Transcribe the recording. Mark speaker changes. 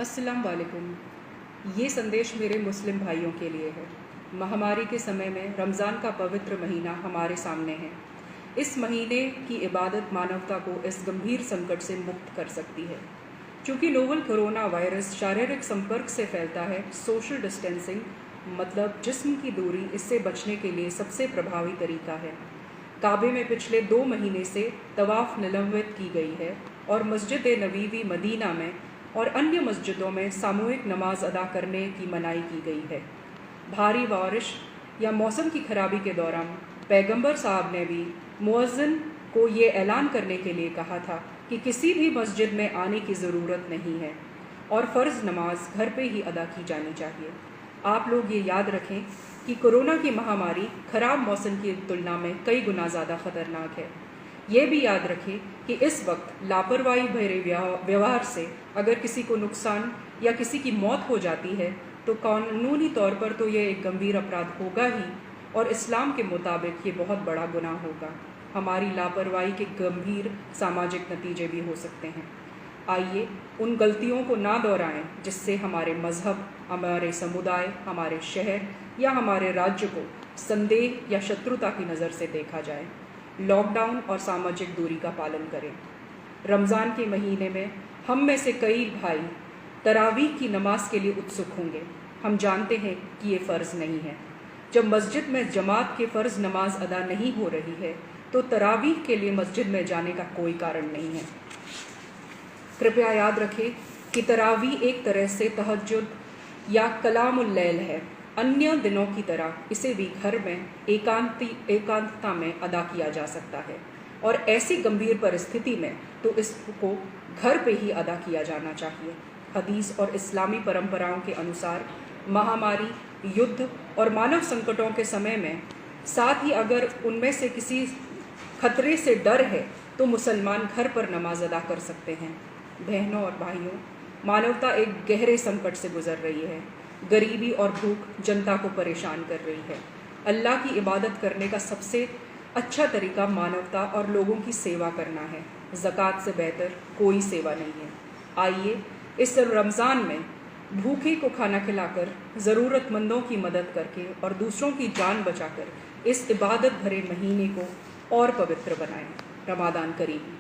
Speaker 1: अस्सलाम वालेकुम। ये संदेश मेरे मुस्लिम भाइयों के लिए है। महामारी के समय में रमज़ान का पवित्र महीना हमारे सामने है। इस महीने की इबादत मानवता को इस गंभीर संकट से मुक्त कर सकती है। चूँकि नोवल कोरोना वायरस शारीरिक संपर्क से फैलता है, सोशल डिस्टेंसिंग मतलब जिस्म की दूरी इससे बचने के लिए सबसे प्रभावी तरीका है। काबे में पिछले 2 महीने से तवाफ़ निलंबित की गई है और मस्जिद नबवी मदीना में और अन्य मस्जिदों में सामूहिक नमाज अदा करने की मनाही की गई है। भारी बारिश या मौसम की खराबी के दौरान पैगंबर साहब ने भी मुअज्जिन को ये ऐलान करने के लिए कहा था कि किसी भी मस्जिद में आने की ज़रूरत नहीं है और फ़र्ज़ नमाज घर पे ही अदा की जानी चाहिए। आप लोग ये याद रखें कि कोरोना की महामारी ख़राब मौसम की तुलना में कई गुना ज़्यादा ख़तरनाक है। ये भी याद रखें कि इस वक्त लापरवाही भरे व्यवहार से अगर किसी को नुकसान या किसी की मौत हो जाती है तो कानूनी तौर पर तो ये एक गंभीर अपराध होगा ही और इस्लाम के मुताबिक ये बहुत बड़ा गुनाह होगा। हमारी लापरवाही के गंभीर सामाजिक नतीजे भी हो सकते हैं। आइए उन गलतियों को ना दोहराएं जिससे हमारे मज़हब, हमारे समुदाय, हमारे शहर या हमारे राज्य को संदेह या शत्रुता की नज़र से देखा जाए। लॉकडाउन और सामाजिक दूरी का पालन करें। रमज़ान के महीने में हम में से कई भाई तरावीह की नमाज के लिए उत्सुक होंगे। हम जानते हैं कि ये फ़र्ज़ नहीं है। जब मस्जिद में जमात के फ़र्ज़ नमाज अदा नहीं हो रही है तो तरावीह के लिए मस्जिद में जाने का कोई कारण नहीं है। कृपया याद रखें कि तरावीह एक तरह से तहज्जुद या कलामुल लैल है। अन्य दिनों की तरह इसे भी घर में एकांतता में अदा किया जा सकता है और ऐसी गंभीर परिस्थिति में तो इसको घर पे ही अदा किया जाना चाहिए। हदीस और इस्लामी परंपराओं के अनुसार महामारी, युद्ध और मानव संकटों के समय में साथ ही अगर उनमें से किसी खतरे से डर है तो मुसलमान घर पर नमाज अदा कर सकते हैं। बहनों और भाइयों, मानवता एक गहरे संकट से गुजर रही है। गरीबी और भूख जनता को परेशान कर रही है। अल्लाह की इबादत करने का सबसे अच्छा तरीका मानवता और लोगों की सेवा करना है। ज़कात से बेहतर कोई सेवा नहीं है। आइए इस रमज़ान में भूखे को खाना खिलाकर, ज़रूरतमंदों की मदद करके और दूसरों की जान बचाकर इस इबादत भरे महीने को और पवित्र बनाएं। रमज़ान करीम।